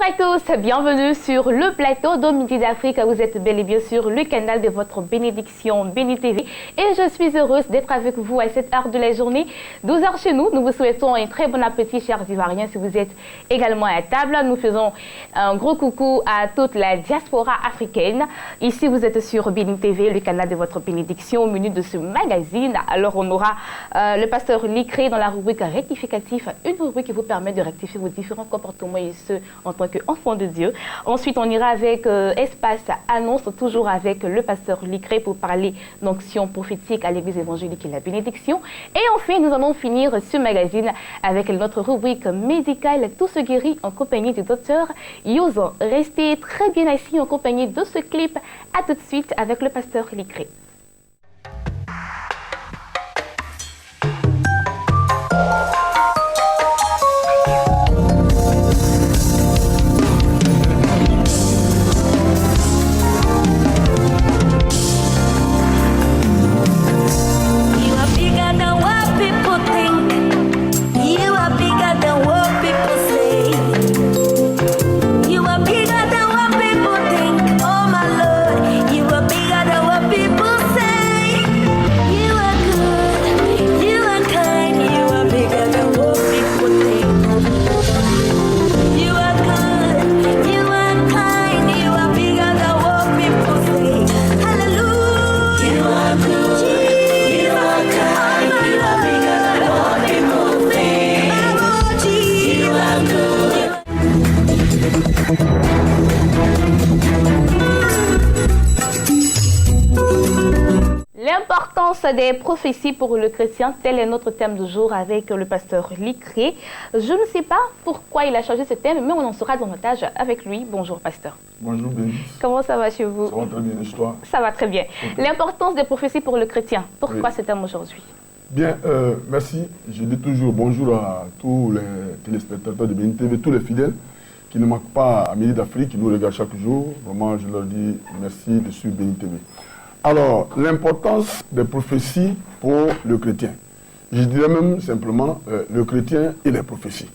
à tous, bienvenue sur le plateau de Midi d'Afrique. Vous êtes bel et bien sur le canal de votre bénédiction Béni TV et je suis heureuse d'être avec vous à cette heure de la journée, 12h chez nous. Nous vous souhaitons un très bon appétit, chers Ivoiriens. Si vous êtes également à table, nous faisons un gros coucou à toute la diaspora africaine. Ici, vous êtes sur Béni TV, le canal de votre bénédiction. Au menu de ce magazine, alors on aura le pasteur Licré dans la rubrique rectificatif, une rubrique qui vous permet de rectifier vos différents comportements et ce en tant qu'enfant de Dieu. Ensuite, on ira avec Espace Annonce, toujours avec le pasteur Licré pour parler d'onction prophétique à l'église évangélique et la bénédiction. Et enfin, nous allons finir ce magazine avec notre rubrique médicale Tout se guérit en compagnie du docteur Yozan. Restez très bien assis en compagnie de ce clip. À tout de suite avec le pasteur Licré. L'importance des prophéties pour le chrétien, tel est notre thème du jour avec le pasteur Licré. Je ne sais pas pourquoi il a changé ce thème, mais on en saura davantage avec lui. Bonjour pasteur. Bonjour Bénis. Comment ça va chez vous? Ça va très bien, et toi? Ça va très bien. Okay. L'importance des prophéties pour le chrétien, pourquoi ce thème aujourd'hui? Bien, merci. Je dis toujours bonjour à tous les téléspectateurs de Béni TV, tous les fidèles qui ne manquent pas à Midi d'Afrique, qui nous regardent chaque jour. Vraiment, je leur dis merci de suivre Béni TV. Alors, l'importance des prophéties pour le chrétien. Je dirais même simplement le chrétien et les prophéties.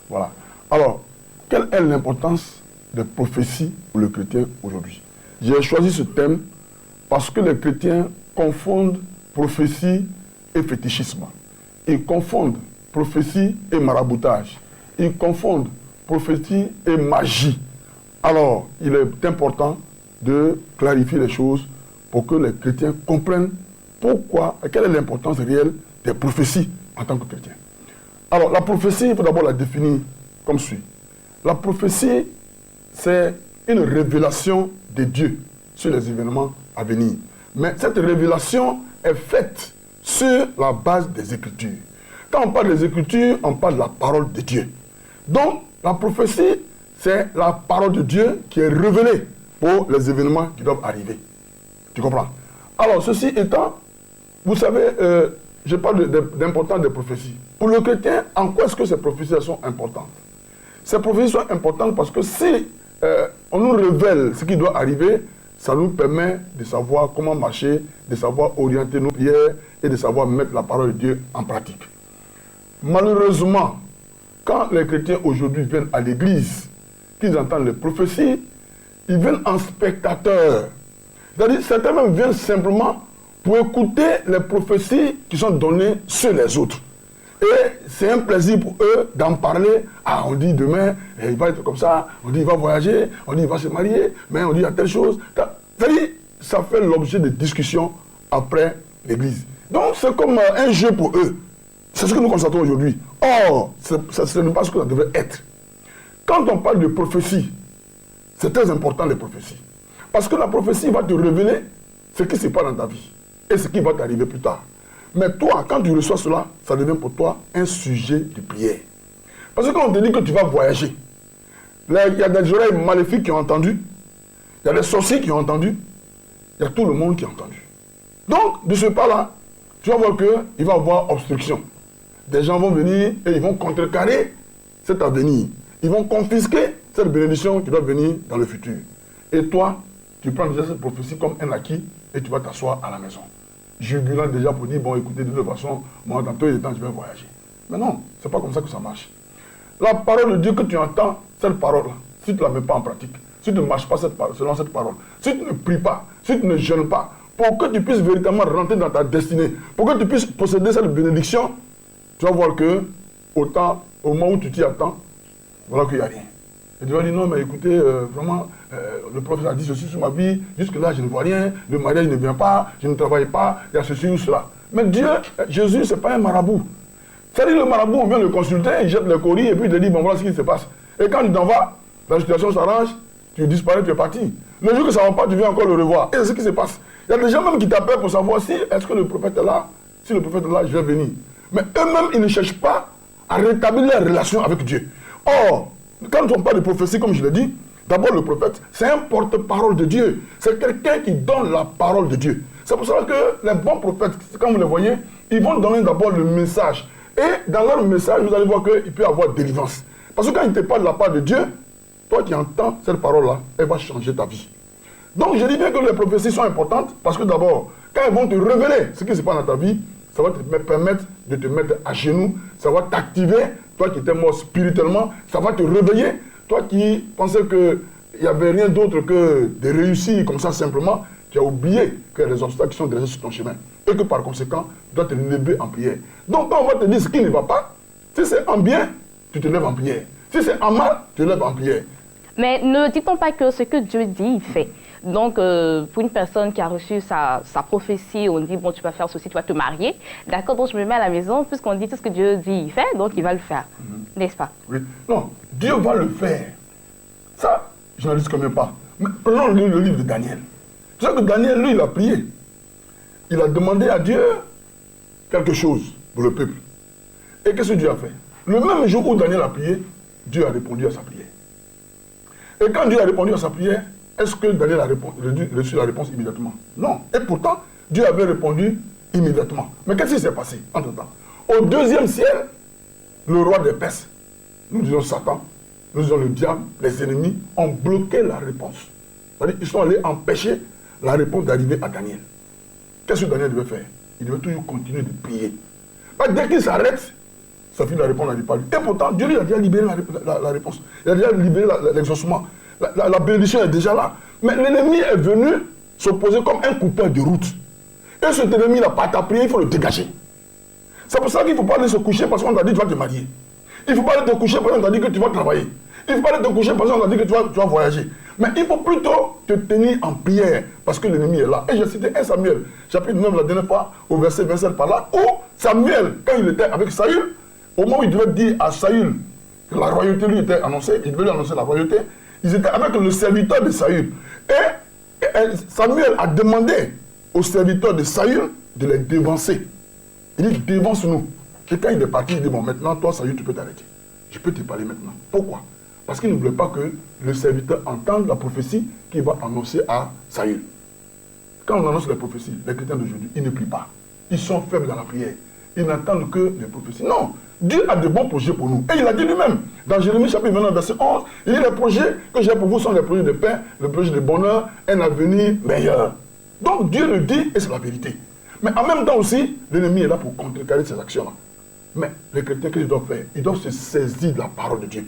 Voilà. Alors, quelle est l'importance des prophéties pour le chrétien aujourd'hui? J'ai choisi ce thème parce que les chrétiens confondent prophétie et fétichisme. Ils confondent prophétie et maraboutage. Ils confondent prophétie et magie. Alors, il est important de clarifier les choses pour que les chrétiens comprennent pourquoi, quelle est l'importance réelle des prophéties en tant que chrétien. Alors, la prophétie, il faut d'abord la définir comme suit. La prophétie, c'est une révélation de Dieu sur les événements à venir. Mais cette révélation est faite sur la base des Écritures. Quand on parle des Écritures, on parle de la parole de Dieu. Donc, la prophétie, c'est la parole de Dieu qui est révélée pour les événements qui doivent arriver. Tu comprends? Alors, ceci étant, vous savez, je parle d'importance des prophéties. Pour le chrétien, en quoi est-ce que ces prophéties sont importantes? Ces prophéties sont importantes parce que si on nous révèle ce qui doit arriver, ça nous permet de savoir comment marcher, de savoir orienter nos prières et de savoir mettre la parole de Dieu en pratique. Malheureusement, quand les chrétiens aujourd'hui viennent à l'église, qu'ils entendent les prophéties, ils viennent en spectateurs. C'est-à-dire, certains même viennent simplement pour écouter les prophéties qui sont données sur les autres. Et c'est un plaisir pour eux d'en parler. Ah, on dit demain, il va être comme ça, on dit il va voyager, on dit il va se marier, mais on dit il y a telle chose. C'est-à-dire, ça fait l'objet de discussions après l'église. Donc, c'est comme un jeu pour eux. C'est ce que nous constatons aujourd'hui. Or, ce n'est pas ce que ça devrait être. Quand on parle de prophétie, c'est très important les prophéties. Parce que la prophétie va te révéler ce qui se passe dans ta vie et ce qui va t'arriver plus tard. Mais toi, quand tu reçois cela, ça devient pour toi un sujet de prière. Parce que quand on te dit que tu vas voyager, là, il y a des oreilles maléfiques qui ont entendu, il y a des sorciers qui ont entendu, il y a tout le monde qui a entendu. Donc, de ce pas-là, tu vas voir qu'il va y avoir obstruction. Des gens vont venir et ils vont contrecarrer cet avenir. Ils vont confisquer cette bénédiction qui doit venir dans le futur. Et toi, tu prends déjà cette prophétie comme un acquis et tu vas t'asseoir à la maison. Jubilant déjà pour dire, bon écoutez, de toute façon, moi dans peu de temps je vais voyager. Mais non, c'est pas comme ça que ça marche. La parole de Dieu que tu entends, cette parole-là, si tu ne la mets pas en pratique, si tu ne marches pas selon cette parole, si tu ne pries pas, si tu ne jeûnes pas, pour que tu puisses véritablement rentrer dans ta destinée, pour que tu puisses posséder cette bénédiction, tu vas voir que au moment où tu t'y attends, voilà qu'il n'y a rien. Et tu vas dire non, mais écoutez, vraiment, le prophète a dit ceci sur ma vie, jusque-là je ne vois rien, le mariage ne vient pas, je ne travaille pas, il y a ceci ou cela. Mais Dieu, Jésus, ce n'est pas un marabout. C'est-à-dire le marabout, on vient le consulter, il jette les coris et puis il te dit, bon voilà ce qui se passe. Et quand tu t'en vas, la situation s'arrange, tu disparais, tu es parti. Le jour que ça ne va pas, tu viens encore le revoir. Et c'est ce qui se passe. Il y a des gens même qui t'appellent pour savoir si est-ce que le prophète est là. Si le prophète est là, je vais venir. Mais eux-mêmes, ils ne cherchent pas à rétablir leur relation avec Dieu. Or, quand on parle de prophétie, comme je l'ai dit, d'abord le prophète, c'est un porte-parole de Dieu. C'est quelqu'un qui donne la parole de Dieu. C'est pour ça que les bons prophètes, quand vous les voyez, ils vont donner d'abord le message. Et dans leur message, vous allez voir qu'il peut y avoir délivrance. Parce que quand il ne te parle de la part de Dieu, toi qui entends cette parole-là, elle va changer ta vie. Donc je dis bien que les prophéties sont importantes parce que d'abord, quand elles vont te révéler ce qui se passe dans ta vie, ça va te permettre de te mettre à genoux, ça va t'activer, toi qui étais mort spirituellement, ça va te réveiller, toi qui pensais qu'il n'y avait rien d'autre que de réussir comme ça simplement, tu as oublié qu'il y a des obstacles qui sont déjà sur ton chemin et que par conséquent, tu dois te lever en prière. Donc quand on va te dire ce qui ne va pas, si c'est en bien, tu te lèves en prière. Si c'est en mal, tu te lèves en prière. Mais ne dit-on pas que ce que Dieu dit, il fait? Donc, pour une personne qui a reçu sa prophétie, on dit, bon, tu vas faire ceci, tu vas te marier. D'accord, donc je me mets à la maison, puisqu'on dit tout ce que Dieu dit, il fait, donc il va le faire. N'est-ce pas? Oui. Non, Dieu va le faire. Ça, je n'en risque quand même pas. Mais prenons le livre de Daniel. Tu sais que Daniel, lui, il a prié. Il a demandé à Dieu quelque chose pour le peuple. Et qu'est-ce que Dieu a fait? Le même jour où Daniel a prié, Dieu a répondu à sa prière. Et quand Dieu a répondu à sa prière, est-ce que Daniel a reçu la réponse immédiatement? Non. Et pourtant, Dieu avait répondu immédiatement. Mais qu'est-ce qui s'est passé entre-temps? Au deuxième ciel, le roi des Perses, nous disons Satan, nous disons le diable, les ennemis, ont bloqué la réponse. C'est-à-dire qu'ils sont allés empêcher la réponse d'arriver à Daniel. Qu'est-ce que Daniel devait faire? Il devait toujours continuer de prier. Dès qu'il s'arrête, ça finit la réponse n'arrive pas à lui. Et pourtant, Dieu lui a déjà libéré la réponse. Il a déjà libéré l'exaucement. La bénédiction est déjà là. Mais l'ennemi est venu s'opposer comme un coupeur de route. Et cet ennemi n'a pas ta prière, il faut le dégager. C'est pour ça qu'il ne faut pas aller se coucher parce qu'on t'a dit que tu vas te marier. Il ne faut pas aller te coucher parce qu'on t'a dit que tu vas travailler. Il ne faut pas aller te coucher parce qu'on t'a dit que tu vas voyager. Mais il faut plutôt te tenir en prière parce que l'ennemi est là. Et j'ai cité 1 Samuel, chapitre 9, la dernière fois, au verset 27 par là, où Samuel, quand il était avec Saül, au moment où il devait dire à Saül que la royauté lui était annoncée, il devait lui annoncer la royauté, ils étaient avec le serviteur de Saül. Et Samuel a demandé au serviteur de Saül de les dévancer. Il dit, dévance-nous. Et quand il est parti, il dit, bon, maintenant, toi, Saül, tu peux t'arrêter. Je peux te parler maintenant. Pourquoi? Parce qu'il ne voulait pas que le serviteur entende la prophétie qu'il va annoncer à Saül. Quand on annonce la prophétie, les chrétiens d'aujourd'hui, ils ne prient pas. Ils sont faibles dans la prière. Ils n'entendent que les prophéties. Non, Dieu a de bons projets pour nous. Et il a dit lui-même, dans Jérémie chapitre 29, verset 11, il dit, les projets que j'ai pour vous sont les projets de paix, les projets de bonheur, un avenir meilleur. Donc Dieu le dit et c'est la vérité. Mais en même temps aussi, l'ennemi est là pour contrecarrer ces actions-là. Mais les chrétiens, qu'est-ce qu'ils doivent faire? Ils doivent se saisir de la parole de Dieu.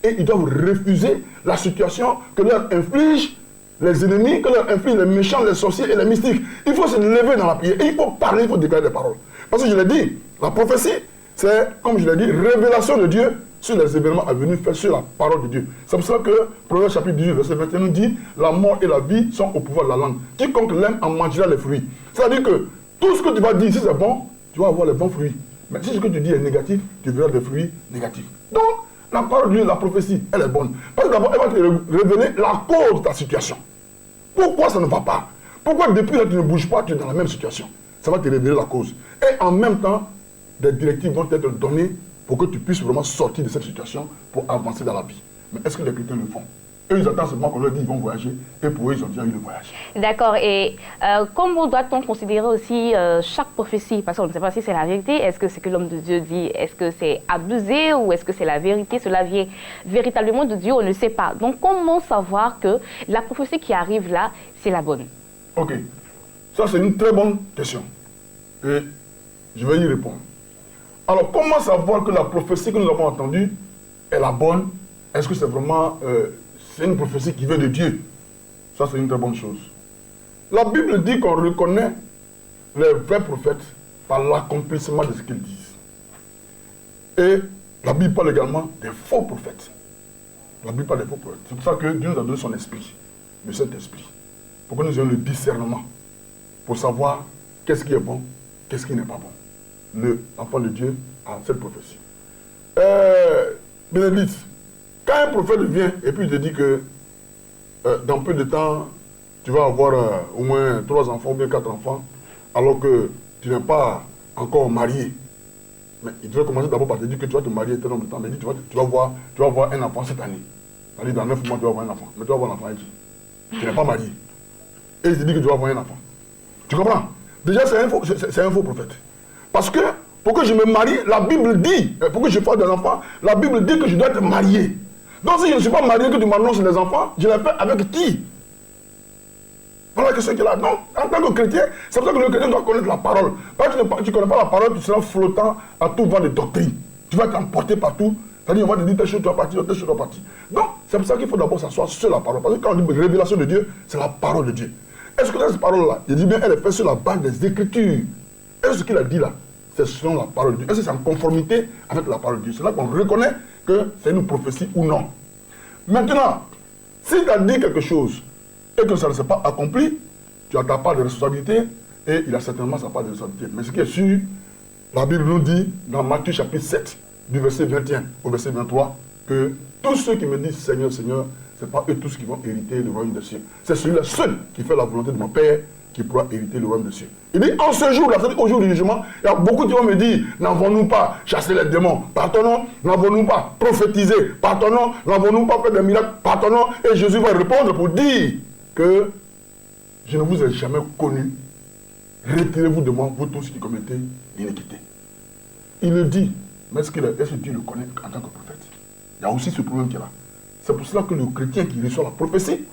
Et ils doivent refuser la situation que leur infligent les ennemis, que leur infligent les méchants, les sorciers et les mystiques. Il faut se lever dans la prière. Et il faut parler, il faut déclarer des paroles. Parce que je l'ai dit, la prophétie, c'est, comme je l'ai dit, révélation de Dieu sur les événements à venir faits sur la parole de Dieu. C'est pour ça que Proverbe chapitre 18, verset 21 nous dit, la mort et la vie sont au pouvoir de la langue. Quiconque l'aime en mangera les fruits. C'est-à-dire que tout ce que tu vas dire, si c'est bon, tu vas avoir les bons fruits. Mais si ce que tu dis est négatif, tu verras des fruits négatifs. Donc, la parole de Dieu, la prophétie, elle est bonne. Parce que d'abord, elle va te révéler la cause de ta situation. Pourquoi ça ne va pas? Pourquoi depuis là tu ne bouges pas, tu es dans la même situation? Ça va te révéler la cause. Et en même temps, des directives vont être données pour que tu puisses vraiment sortir de cette situation pour avancer dans la vie. Mais est-ce que les chrétiens le font? Eux, ils attendent seulement qu'on leur dise qu'ils vont voyager, et pour eux, ils ont déjà eu le voyage. D'accord. Et comment doit-on considérer aussi chaque prophétie? Parce qu'on ne sait pas si c'est la vérité. Est-ce que ce que l'homme de Dieu dit, est-ce que c'est abusé ou est-ce que c'est la vérité? Cela vient véritablement de Dieu, on ne sait pas. Donc, comment savoir que la prophétie qui arrive là, c'est la bonne? Ok. Ça, c'est une très bonne question. Et je vais y répondre. Alors, comment savoir que la prophétie que nous avons entendue est la bonne? Est-ce que c'est vraiment c'est une prophétie qui vient de Dieu. Ça, c'est une très bonne chose. La Bible dit qu'on reconnaît les vrais prophètes par l'accomplissement de ce qu'ils disent. Et la Bible parle également des faux prophètes. La Bible parle des faux prophètes. C'est pour ça que Dieu nous a donné son esprit, le Saint-Esprit, pour que nous ayons le discernement, pour savoir qu'est-ce qui est bon, qu'est-ce qui n'est pas bon. L'enfant de Dieu a cette prophétie. Bénédicte, quand un prophète vient et puis il te dit que dans peu de temps, tu vas avoir au moins 3 enfants ou bien 4 enfants, alors que tu n'es pas encore marié. Mais il devrait commencer d'abord par te dire que tu vas te marier un nombre de temps. Mais il dit, tu vas voir un enfant cette année. C'est-à-dire dans 9 mois, tu vas avoir un enfant. Mais tu vas avoir un enfant, il dit. Tu n'es pas marié. Et il te dit que tu vas avoir un enfant. Tu comprends? Déjà, c'est un faux prophète. Parce que, pour que je me marie, la Bible dit, pour que je fasse des enfants, la Bible dit que je dois être marié. Donc si je ne suis pas marié, que tu m'annonces les enfants, je les fais avec qui? Voilà la question qui est là. Donc, en tant que chrétien, c'est pour ça que le chrétien doit connaître la parole. Parce que tu ne connais pas la parole, tu seras flottant à tout vent de doctrine. Tu vas t'emporter partout. C'est-à-dire, on va te dire telle chose, tu vas partir, telle chose, tu vas partir. Donc, c'est pour ça qu'il faut d'abord s'asseoir sur la parole. Parce que quand on dit révélation de Dieu, c'est la parole de Dieu. Est-ce que dans cette parole-là, il dit bien, elle est faite sur la base des Écritures. Est-ce que ce qu'il a dit là, c'est selon la parole de Dieu? Est-ce que c'est en conformité avec la parole de Dieu? C'est là qu'on reconnaît que c'est une prophétie ou non. Maintenant, si tu as dit quelque chose et que ça ne s'est pas accompli, tu as ta part de responsabilité et il a certainement sa part de responsabilité. Mais ce qui est sûr, la Bible nous dit dans Matthieu chapitre 7, du verset 21 au verset 23, que tous ceux qui me disent Seigneur, Seigneur, ce n'est pas eux tous qui vont hériter le royaume des cieux. C'est celui-là seul qui fait la volonté de mon Père qui pourra hériter le royaume des cieux. Il dit, en ce jour-là, c'est-à-dire au jour du jugement, il y a beaucoup qui vont me dire, n'avons-nous pas chassé les démons? Pardonnons. N'avons-nous pas prophétisé? Pardonnons. N'avons-nous pas fait des miracles? Pardonnons. Et Jésus va répondre pour dire que je ne vous ai jamais connu. Retirez-vous de moi, vous tous qui commettez l'iniquité. Il le dit, mais est-ce que Dieu le connaît en tant que prophète? Il y a aussi ce problème qui est là. C'est pour cela que le chrétien qui reçoit la prophétie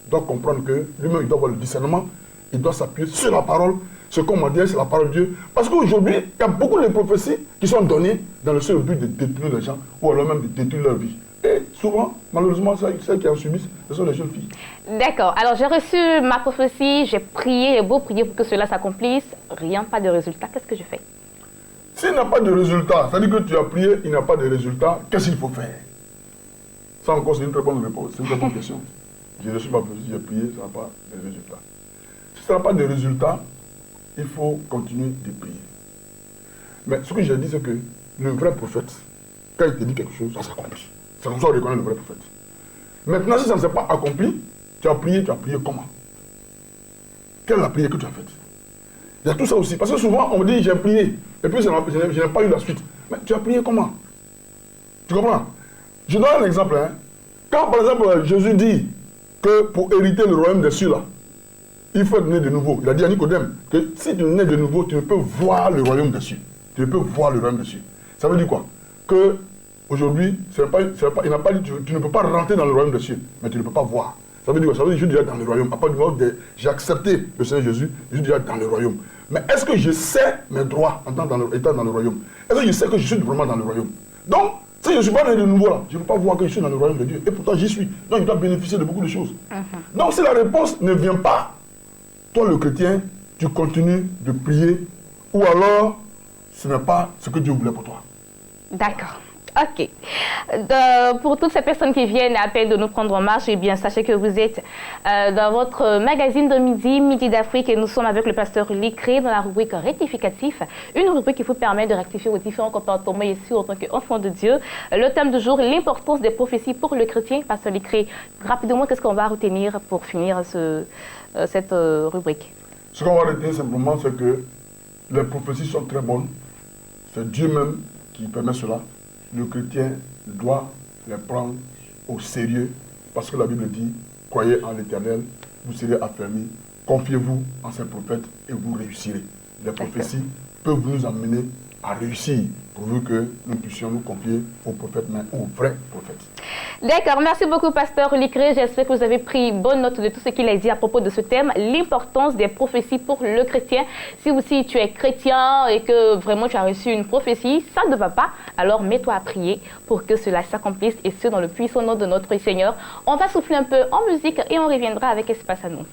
doit comprendre que lui-même, il doit avoir le discernement, il doit s'appuyer sur la parole. Ce qu'on m'a dit, c'est la parole de Dieu. Parce qu'aujourd'hui, il y a beaucoup de prophéties qui sont données dans le seul but de détruire les gens ou alors même de détruire leur vie. Et souvent, malheureusement, celles qui en subissent, ce sont les jeunes filles. D'accord. Alors, j'ai reçu ma prophétie, j'ai prié, et beau prier pour que cela s'accomplisse. Rien, pas de résultat. Qu'est-ce que je fais? S'il n'y a pas de résultat, c'est-à-dire que tu as prié, il n'y a pas de résultat, qu'est-ce qu'il faut faire? Ça encore, c'est une très bonne réponse, c'est une très bonne question. J'ai reçu ma prophétie, j'ai prié, ça n'a pas de résultat. Si ça n'a pas de résultat, il faut continuer de prier. Mais ce que j'ai dit, c'est que le vrai prophète, quand il te dit quelque chose, ça s'accomplit. C'est comme ça qu'on reconnaît le vrai prophète. Maintenant, si ça ne s'est pas accompli, tu as prié comment? Quelle est la prière que tu as faite? Il y a tout ça aussi. Parce que souvent, on me dit, j'ai prié, et puis je n'ai pas eu la suite. Mais tu as prié comment? Tu comprends? Je donne un exemple. Hein. Quand, par exemple, Jésus dit que pour hériter le royaume des cieux, là, il faut être né de nouveau. Il a dit à Nicodème que si tu es né de nouveau, tu ne peux voir le royaume des cieux. Tu ne peux voir le royaume des cieux. Ça veut dire quoi? Que aujourd'hui, il n'a pas dit tu ne peux pas rentrer dans le royaume des cieux, mais tu ne peux pas voir. Ça veut dire quoi? Ça veut dire que je suis déjà dans le royaume. À partir du moment où j'ai accepté le Seigneur Jésus, je suis déjà dans le royaume. Mais est-ce que je sais mes droits en étant dans le royaume? Est-ce que je sais que je suis vraiment dans le royaume? Donc, si je ne suis pas né de nouveau là, je ne peux pas voir que je suis dans le royaume de Dieu. Et pourtant, j'y suis. Donc, je dois bénéficier de beaucoup de choses. Donc, si la réponse ne vient pas, toi, le chrétien, tu continues de prier, ou alors, ce n'est pas ce que Dieu voulait pour toi. D'accord. Ok. Pour toutes ces personnes qui viennent à peine de nous prendre en marche, eh bien, sachez que vous êtes dans votre magazine de Midi d'Afrique, et nous sommes avec le pasteur Lécré dans la rubrique rectificatif, une rubrique qui vous permet de rectifier vos différents comportements ici en tant qu'enfant de Dieu. Le thème du jour, l'importance des prophéties pour le chrétien. Pasteur Lécré, rapidement, qu'est-ce qu'on va retenir pour finir cette rubrique? Ce qu'on va retenir simplement, c'est que les prophéties sont très bonnes. C'est Dieu même qui permet cela. Le chrétien doit les prendre au sérieux parce que la Bible dit, croyez en l'Éternel, vous serez affermis, confiez-vous en ses prophètes et vous réussirez. Les prophéties peuvent nous amener à réussir. pourvu que nous puissions nous confier au prophète, mais au vrai prophète. D'accord, merci beaucoup Pasteur Licré. J'espère que vous avez pris bonne note de tout ce qu'il a dit à propos de ce thème, l'importance des prophéties pour le chrétien. Si aussi tu es chrétien et que vraiment tu as reçu une prophétie, ça ne va pas, alors mets-toi à prier pour que cela s'accomplisse et ce dans le puissant nom de notre Seigneur. On va souffler un peu en musique et on reviendra avec Espace Annonce.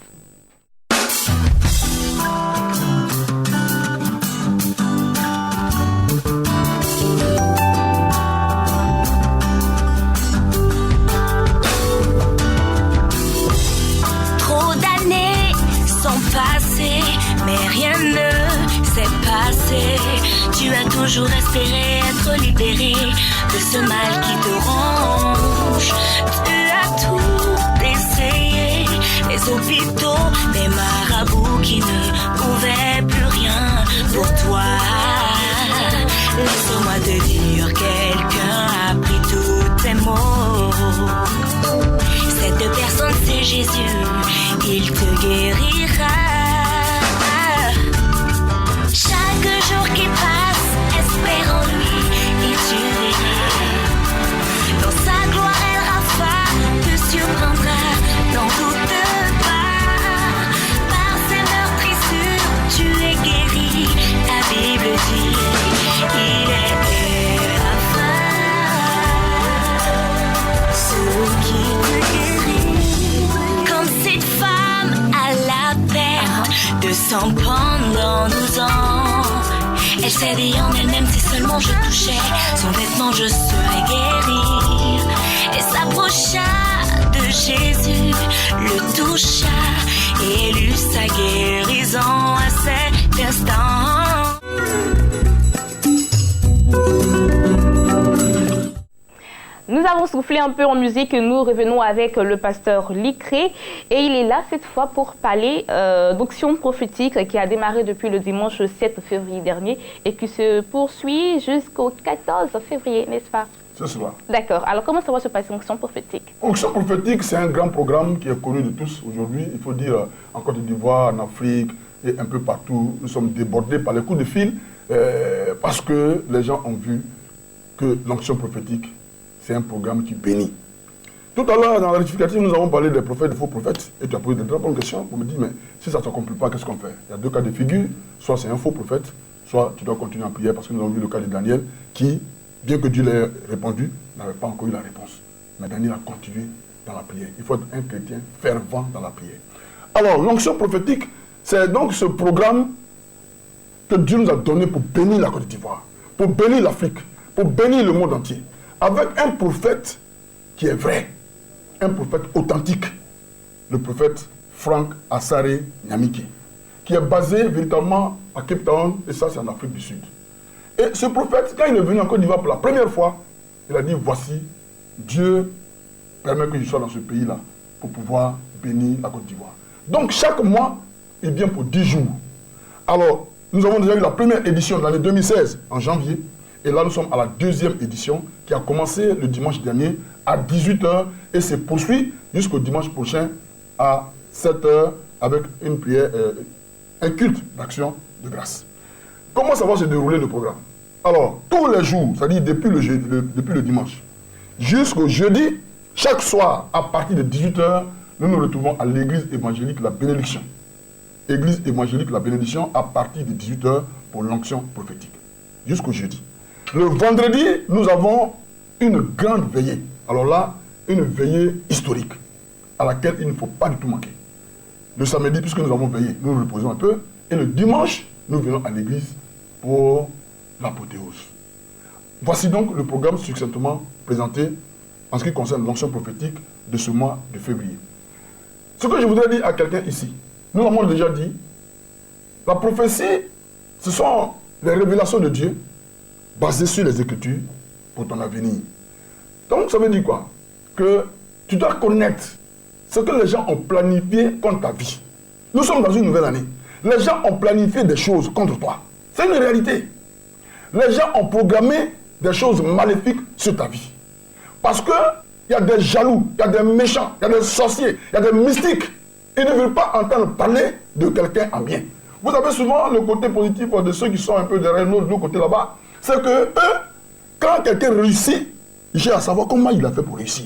Mais rien ne s'est passé. Tu as toujours espéré être libéré de ce mal qui te ronge. Tu as tout essayé, les hôpitaux, les marabouts qui ne pouvaient plus rien pour toi. Laisse-moi te dire, quelqu'un a pris tous tes mots. Cette personne c'est Jésus, il te guérira. Chaque jour qui passe, espère en lui et tu verras. Dans sa gloire, elle Rapha te surprendra, n'en doute pas. Par ses meurtrissures, tu es guéri. La Bible dit, il est Rapha, celui qui te guérit. Comme cette femme à la perte de son pendant 12 ans. Elle s'est dit en elle-même, si seulement je touchais son vêtement, je serais guérie. Elle s'approcha de Jésus, le toucha et élut sa guérison à cet instant. Nous avons soufflé un peu en musique, nous revenons avec le pasteur Licré et il est là cette fois pour parler d'Onction prophétique qui a démarré depuis le dimanche 7 février dernier et qui se poursuit jusqu'au 14 février, n'est-ce pas? C'est cela. D'accord. Alors comment ça va se passer, Onction prophétique? Onction prophétique, c'est un grand programme qui est connu de tous aujourd'hui. Il faut dire en Côte d'Ivoire, en Afrique et un peu partout. Nous sommes débordés par les coups de fil parce que les gens ont vu que l'onction prophétique, c'est un programme qui bénit. Tout à l'heure, dans la rectificative, nous avons parlé des prophètes, des faux prophètes, et tu as posé des très bonnes questions. On me dit, mais si ça ne s'accomplit pas, qu'est-ce qu'on fait? Il y a deux cas de figure. Soit c'est un faux prophète, soit tu dois continuer en prière, parce que nous avons vu le cas de Daniel, qui, bien que Dieu l'ait répondu, n'avait pas encore eu la réponse. Mais Daniel a continué dans la prière. Il faut être un chrétien fervent dans la prière. Alors, l'onction prophétique, c'est donc ce programme que Dieu nous a donné pour bénir la Côte d'Ivoire, pour bénir l'Afrique, pour bénir le monde entier. Avec un prophète qui est vrai, un prophète authentique, le prophète Frank Assare Nyamiki, qui est basé véritablement à Cape Town, et ça c'est en Afrique du Sud. Et ce prophète, quand il est venu en Côte d'Ivoire pour la première fois, il a dit, voici, Dieu permet que je sois dans ce pays-là pour pouvoir bénir la Côte d'Ivoire. Donc chaque mois, il vient pour 10 jours. Alors, nous avons déjà eu la première édition de l'année 2016, en janvier, et là, nous sommes à la deuxième édition qui a commencé le dimanche dernier à 18h et se poursuit jusqu'au dimanche prochain à 7h avec une prière, un culte d'action de grâce. Comment ça va se dérouler le programme? Alors, tous les jours, c'est-à-dire depuis le dimanche, jusqu'au jeudi, chaque soir, à partir de 18h, nous nous retrouvons à l'église évangélique La Bénédiction. Église évangélique La Bénédiction à partir de 18h pour l'onction prophétique, jusqu'au jeudi. Le vendredi, nous avons une grande veillée. Alors là, une veillée historique à laquelle il ne faut pas du tout manquer. Le samedi, puisque nous avons veillé, nous nous reposons un peu. Et le dimanche, nous venons à l'église pour l'apothéose. Voici donc le programme succinctement présenté en ce qui concerne l'onction prophétique de ce mois de février. Ce que je voudrais dire à quelqu'un ici, nous l'avons déjà dit, la prophétie, ce sont les révélations de Dieu basé sur les Écritures pour ton avenir. Donc ça veut dire quoi? Que tu dois connaître ce que les gens ont planifié contre ta vie. Nous sommes dans une nouvelle année. Les gens ont planifié des choses contre toi. C'est une réalité. Les gens ont programmé des choses maléfiques sur ta vie. Parce qu'il y a des jaloux, il y a des méchants, il y a des sorciers, il y a des mystiques. Ils ne veulent pas entendre parler de quelqu'un en bien. Vous avez souvent le côté positif de ceux qui sont un peu derrière nous, de l'autre côté là-bas. c'est que eux, quand quelqu'un réussit, j'ai à savoir comment il a fait pour réussir.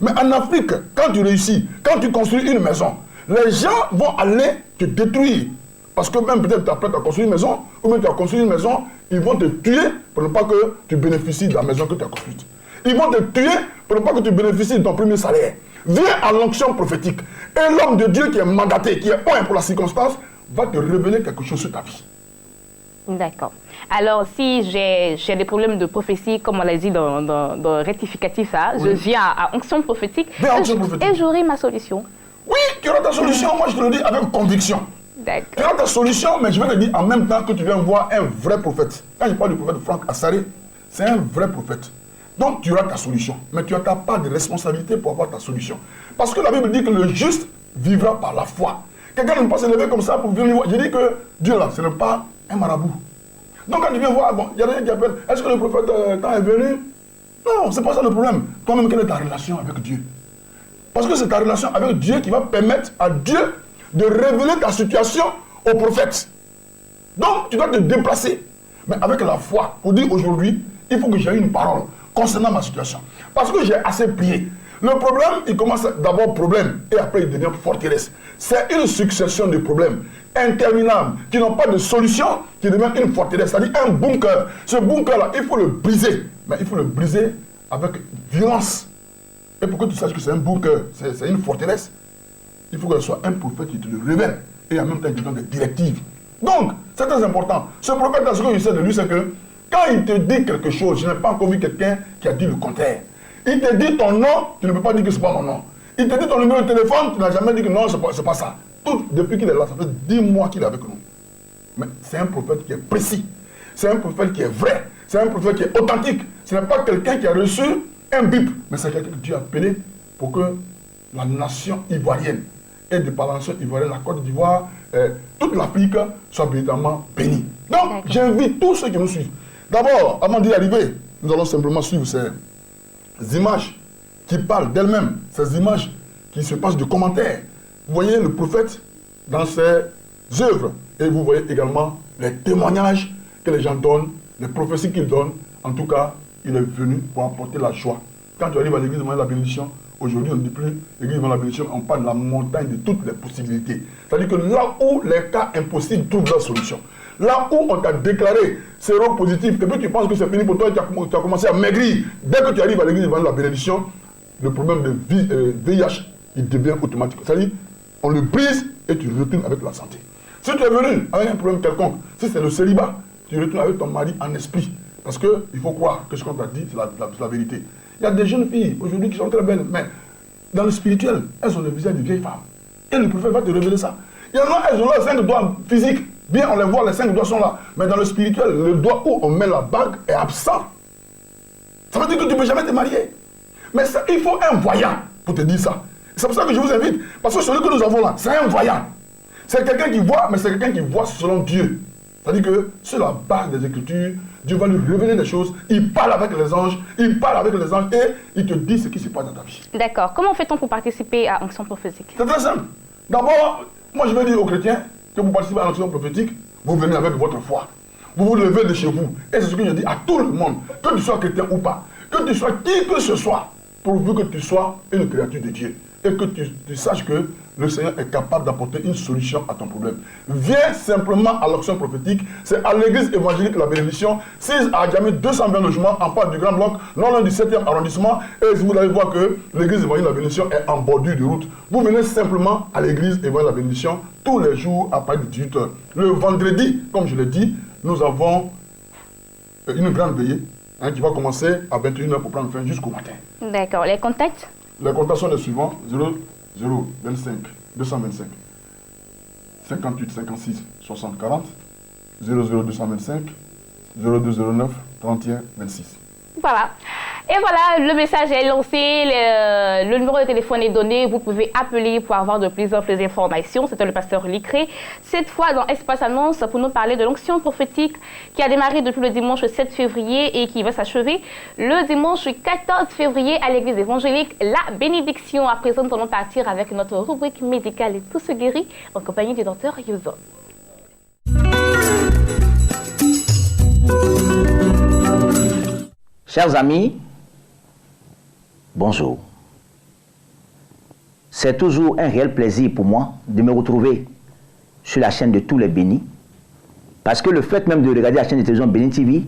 Mais en Afrique, quand tu réussis, quand tu construis une maison, les gens vont aller te détruire. Parce que même peut-être tu apprêtes à construire une maison, ou même tu as construit une maison, ils vont te tuer pour ne pas que tu bénéficies de la maison que tu as construite. Ils vont te tuer pour ne pas que tu bénéficies de ton premier salaire. Viens à l'onction prophétique. Et l'homme de Dieu qui est mandaté, qui est oint pour la circonstance, va te révéler quelque chose sur ta vie. D'accord. Alors, si j'ai des problèmes de prophétie, comme on l'a dit dans le rectificatif, là, je viens à onction prophétique, et j'aurai ma solution. Oui, tu auras ta solution. Moi, je te le dis avec conviction. D'accord. Tu auras ta solution, mais je vais te dire en même temps que tu viens voir un vrai prophète. Quand je parle du prophète Franck Assaré, c'est un vrai prophète. Donc, tu auras ta solution, mais tu n'as pas de responsabilité pour avoir ta solution. Parce que la Bible dit que le juste vivra par la foi. Quelqu'un ne peut pas se lever comme ça pour venir voir. Je dis que Dieu, là, ce n'est pas un marabout. Donc, quand tu viens voir, bon, il y a des gens qui appellent, est-ce que le prophète, quand est venu? Non, c'est pas ça le problème. Toi-même, quelle est ta relation avec Dieu? Parce que c'est ta relation avec Dieu qui va permettre à Dieu de révéler ta situation au prophète. Donc, tu dois te déplacer, mais avec la foi, pour dire aujourd'hui, il faut que j'ai une parole concernant ma situation. Parce que j'ai assez prié. Le problème, il commence d'abord problème, et après il devient forteresse. C'est une succession de problèmes interminables, qui n'ont pas de solution, qui deviennent une forteresse, c'est-à-dire un bunker. Ce bunker-là, il faut le briser, mais il faut le briser avec violence. Et pour que tu saches que c'est un bunker, c'est une forteresse, il faut que ce soit un prophète qui te le révèle, et en même temps qui te donne des directives. Donc, c'est très important. Ce prophète, ce que je sais de lui, c'est que quand il te dit quelque chose, je n'ai pas encore vu quelqu'un qui a dit le contraire. Il te dit ton nom, tu ne peux pas dire que ce n'est pas mon nom. Il te dit ton numéro de téléphone, tu n'as jamais dit que non, ce n'est pas ça. Tout, depuis qu'il est là, ça fait 10 mois qu'il est avec nous. Mais c'est un prophète qui est précis. C'est un prophète qui est vrai. C'est un prophète qui est authentique. Ce n'est pas quelqu'un qui a reçu un bip, mais c'est quelqu'un que Dieu a appelé pour que la nation ivoirienne, et de par la nation ivoirienne, la Côte d'Ivoire, toute l'Afrique soit véritablement bénie. Donc, j'invite tous ceux qui nous suivent. D'abord, avant d'y arriver, nous allons simplement suivre ces images qui parlent d'elles-mêmes, ces images qui se passent de commentaires. Vous voyez le prophète dans ses œuvres et vous voyez également les témoignages que les gens donnent, les prophéties qu'ils donnent. En tout cas, il est venu pour apporter la joie. Quand tu arrives à l'église de la bénédiction, aujourd'hui on ne dit plus l'église de la bénédiction, on parle de la montagne de toutes les possibilités. C'est-à-dire que là où les cas impossibles trouvent leur solution, là où on t'a déclaré séropositif, et puis tu penses que c'est fini pour toi, tu as commencé à maigrir. Dès que tu arrives à l'église devant la bénédiction, le problème de VIH, il devient automatique. C'est-à-dire, on le brise et tu retournes avec la santé. Si tu es venu avec un problème quelconque, si c'est le célibat, tu retournes avec ton mari en esprit. Parce qu'il faut croire que ce qu'on t'a dit, c'est la vérité. Il y a des jeunes filles aujourd'hui qui sont très belles, mais dans le spirituel, elles ont le visage de vieilles femmes. Et le prophète va te révéler ça. Il y en a, elles ont leurs 5 doigts physiques. Bien, on les voit, les 5 doigts sont là. Mais dans le spirituel, le doigt où on met la bague est absent. Ça veut dire que tu ne peux jamais te marier. Mais ça, il faut un voyant pour te dire ça. C'est pour ça que je vous invite. Parce que celui que nous avons là, c'est un voyant. C'est quelqu'un qui voit, mais c'est quelqu'un qui voit selon Dieu. C'est-à-dire que sur la base des Écritures, Dieu va lui révéler des choses. Il parle avec les anges, et il te dit ce qui se passe dans ta vie. D'accord. Comment fait-on pour participer à l'onction prophétique? C'est très simple. D'abord, moi je vais dire aux chrétiens que vous participez à l'onction prophétique, vous venez avec votre foi. Vous vous levez de chez vous. Et c'est ce que je dis à tout le monde, que tu sois chrétien ou pas, que tu sois qui que ce soit, pourvu que tu sois une créature de Dieu. Et que tu saches que le Seigneur est capable d'apporter une solution à ton problème. Viens simplement à l'onction prophétique. C'est à l'église évangélique La Bénédiction, 6 à Djamé, 220 logements en part du Grand Bloc, non loin du 7e arrondissement. Et vous allez voir que l'église évangélique La Bénédiction est en bordure de route. Vous venez simplement à l'église évangélique La Bénédiction tous les jours à partir de 18h. Le vendredi, comme je l'ai dit, nous avons une grande veillée qui va commencer à 21h pour prendre fin jusqu'au matin. D'accord. Les contacts? Les contacts sont les suivants: 0025 225 58 56 60 40, 00225 0209 31 26. Voilà. Et voilà, le message est lancé, le numéro de téléphone est donné, vous pouvez appeler pour avoir de plus amples informations. C'était le pasteur Licré, cette fois dans Espace Annonce, pour nous parler de l'onction prophétique qui a démarré depuis le dimanche 7 février et qui va s'achever le dimanche 14 février à l'église évangélique La Bénédiction. À présent, nous allons partir avec notre rubrique médicale et tout se guérit en compagnie du docteur Yuzo. Chers amis, bonjour. C'est toujours un réel plaisir pour moi de me retrouver sur la chaîne de tous les bénis. Parce que le fait même de regarder la chaîne de télévision Béni TV,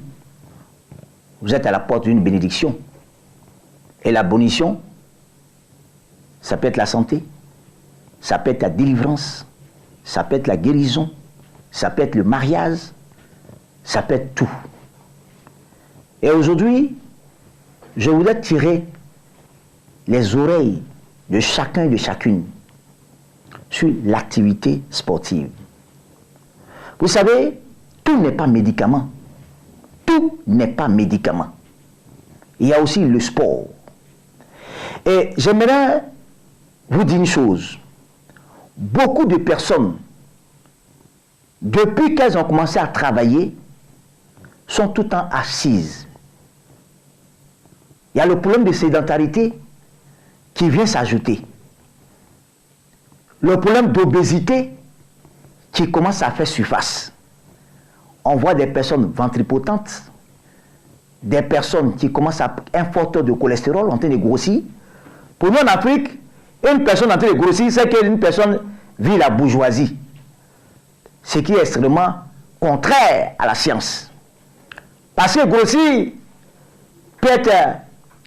vous êtes à la porte d'une bénédiction. Et la bénédiction, ça peut être la santé, ça peut être la délivrance, ça peut être la guérison, ça peut être le mariage, ça peut être tout. Et aujourd'hui, je voudrais tirer les oreilles de chacun et de chacune sur l'activité sportive. Vous savez, tout n'est pas médicament. Tout n'est pas médicament. Il y a aussi le sport. Et j'aimerais vous dire une chose. Beaucoup de personnes, depuis qu'elles ont commencé à travailler, sont tout le temps assises. Il y a le problème de sédentarité qui vient s'ajouter. Le problème d'obésité qui commence à faire surface. On voit des personnes ventripotentes, des personnes qui commencent à un fort taux de cholestérol en train de grossir. Pour nous en Afrique, une personne en train de grossir, c'est qu'une personne vit la bourgeoisie. Ce qui est extrêmement contraire à la science. Parce que grossir peut être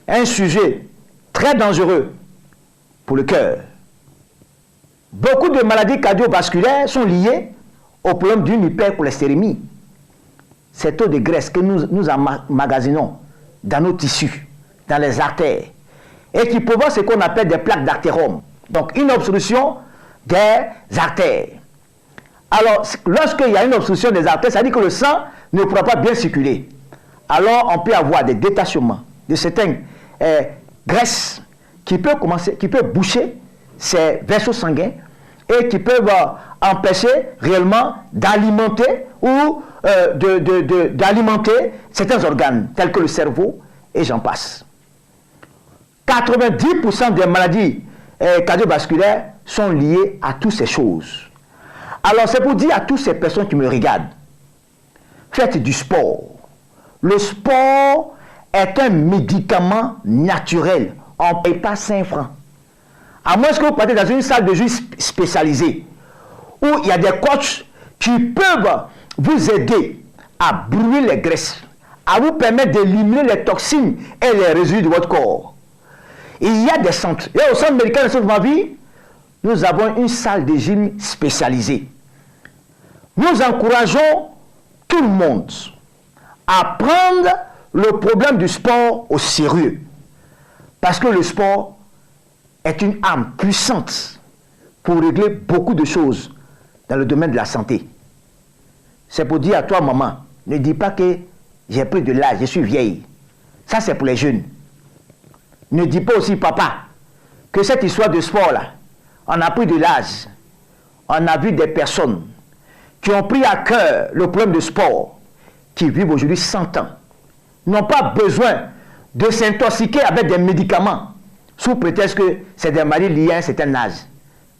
un sujet très dangereux pour le cœur. Beaucoup de maladies cardiovasculaires sont liées au problème d'une hypercholestérémie. Ces taux de graisse que nous emmagasinons dans nos tissus, dans les artères, et qui provoquent ce qu'on appelle des plaques d'artérome. Donc une obstruction des artères. Alors, lorsqu'il y a une obstruction des artères, ça veut dire que le sang ne pourra pas bien circuler. Alors, on peut avoir des détachements de certaines graisses qui peuvent boucher ces vaisseaux sanguins et qui peuvent empêcher réellement d'alimenter ou d'alimenter certains organes tels que le cerveau et j'en passe. 90% des maladies cardiovasculaires sont liées à toutes ces choses. Alors c'est pour dire à toutes ces personnes qui me regardent, faites du sport. Le sport est un médicament naturel. On ne paye pas 5 francs. À moins que vous partez dans une salle de jeu spécialisée, où il y a des coachs qui peuvent vous aider à brûler les graisses, à vous permettre d'éliminer les toxines et les résidus de votre corps. Il y a des centres. Et au centre médical de Sauve-ma-Vie, nous avons une salle de gym spécialisée. Nous encourageons tout le monde à prendre le problème du sport au sérieux. Parce que le sport est une arme puissante pour régler beaucoup de choses dans le domaine de la santé. C'est pour dire à toi, maman, ne dis pas que j'ai pris de l'âge, je suis vieille. Ça, c'est pour les jeunes. Ne dis pas aussi, papa, que cette histoire de sport-là, on a pris de l'âge. On a vu des personnes qui ont pris à cœur le problème de sport, qui vivent aujourd'hui 100 ans, n'ont pas besoin de s'intoxiquer avec des médicaments, sous prétexte que c'est des maladies liées à un certain âge.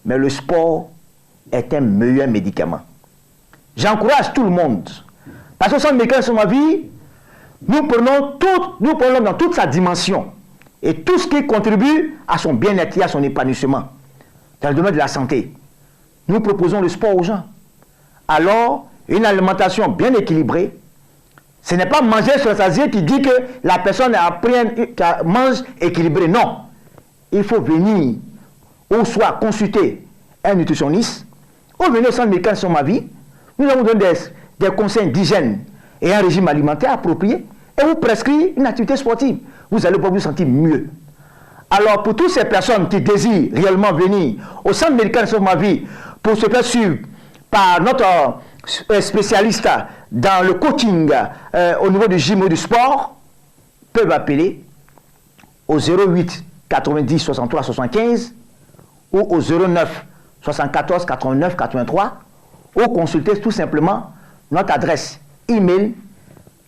Mais le sport est un meilleur médicament. J'encourage tout le monde. Parce que sans médicament sur ma vie, nous prenons dans toute sa dimension. Et tout ce qui contribue à son bien-être et à son épanouissement. Dans le domaine de la santé. Nous proposons le sport aux gens. Alors, une alimentation bien équilibrée, ce n'est pas manger sur sa diète qui dit que la personne mange équilibré. Non. Il faut venir ou soit consulter un nutritionniste ou venir au centre médical sur ma vie. Nous allons donner des conseils d'hygiène et un régime alimentaire approprié et vous prescrire une activité sportive. Vous allez vous sentir mieux. Alors, pour toutes ces personnes qui désirent réellement venir au centre médical sur ma vie pour se faire suivre par notre spécialiste dans le coaching au niveau du gym ou du sport, peuvent appeler au 08 90 63 75 ou au 09 74 89 83 ou consulter tout simplement notre adresse email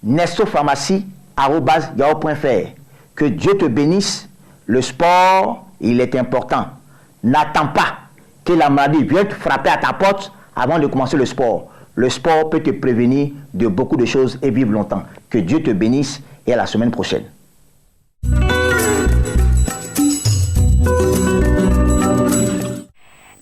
nestopharmacie@yahoo.fr. Que Dieu te bénisse. Le sport, il est important. N'attends pas que la maladie vienne te frapper à ta porte avant de commencer le sport. Le sport peut te prévenir de beaucoup de choses et vivre longtemps. Que Dieu te bénisse et à la semaine prochaine.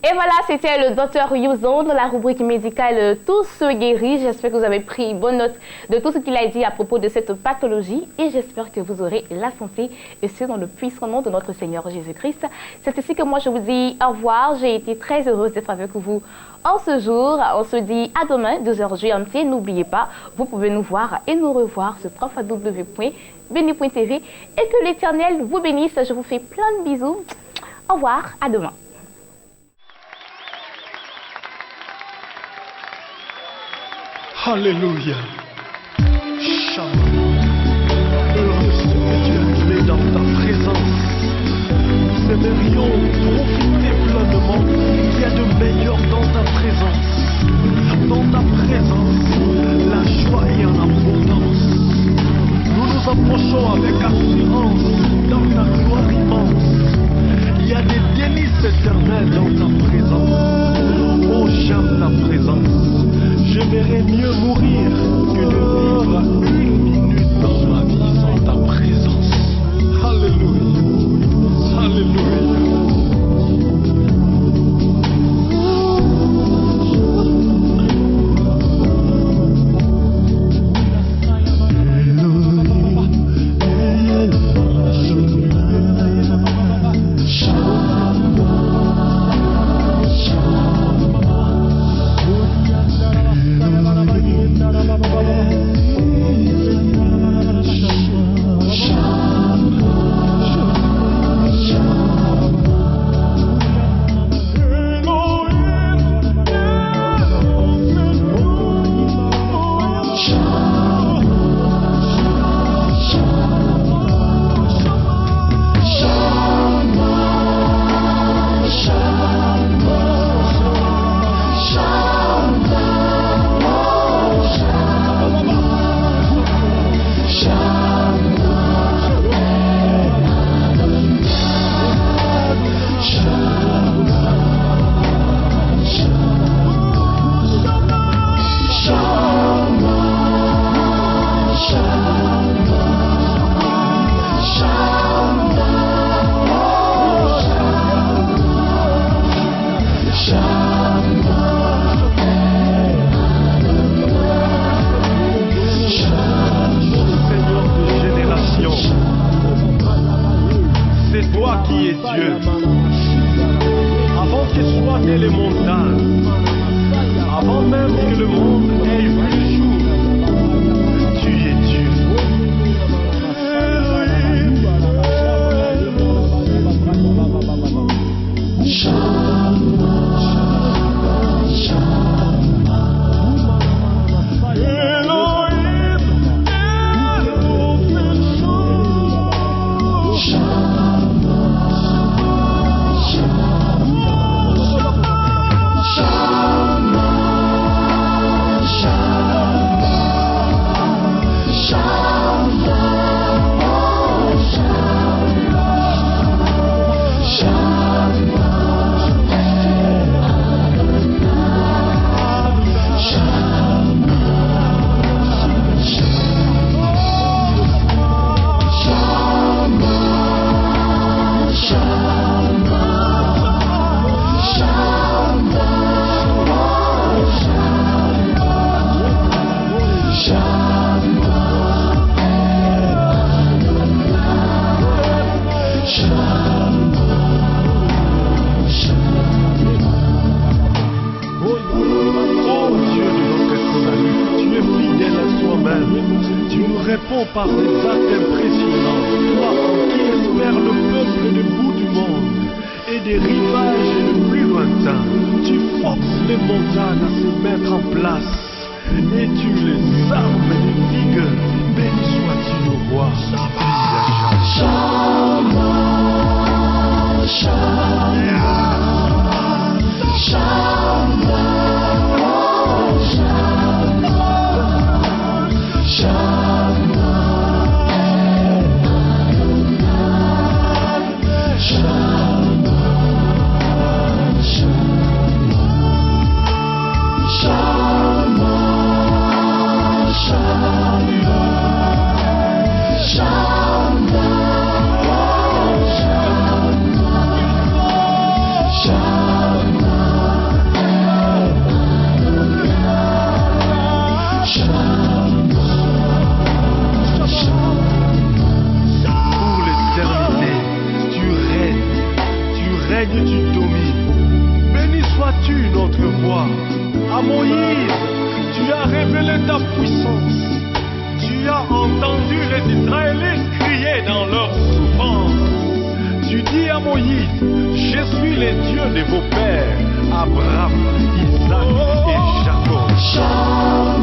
Et voilà, c'était le docteur Youzon dans la rubrique médicale Tous se guérit. J'espère que vous avez pris bonne note de tout ce qu'il a dit à propos de cette pathologie et j'espère que vous aurez la santé et ce dans le puissant nom de notre Seigneur Jésus-Christ. C'est ainsi que moi je vous dis au revoir. J'ai été très heureuse d'être avec vous en ce jour. On se dit à demain, 12h GMT. N'oubliez pas, vous pouvez nous voir et nous revoir sur www.beni.tv et que l'Éternel vous bénisse. Je vous fais plein de bisous. Au revoir, à demain. Alléluia. Shalom. Heureux ce que tu as fait dans ta présence. Nous aimerions profiter pleinement. Il y a de meilleur dans ta présence. Dans ta présence, la joie est en abondance. Nous nous approchons avec assurance dans ta gloire immense. Il y a des délices éternelles dans ta présence. Oh, j'aime ta présence. J'aimerais mieux mourir que de vivre une minute dans ma vie sans ta présence. Alléluia. Alléluia. Par des actes impressionnants, toi qui espères le peuple du bout du monde et des rivages les plus lointains, tu forces les montagnes à se mettre en place et tu les armes de vigueur. Béni sois-tu, ô roi. Shama, Shama, Shama, Shama, Shama. ta puissance. Tu as entendu les Israélites crier dans leur souffrance. Tu dis à Moïse, je suis le Dieu de vos pères, Abraham, Isaac et Jacob.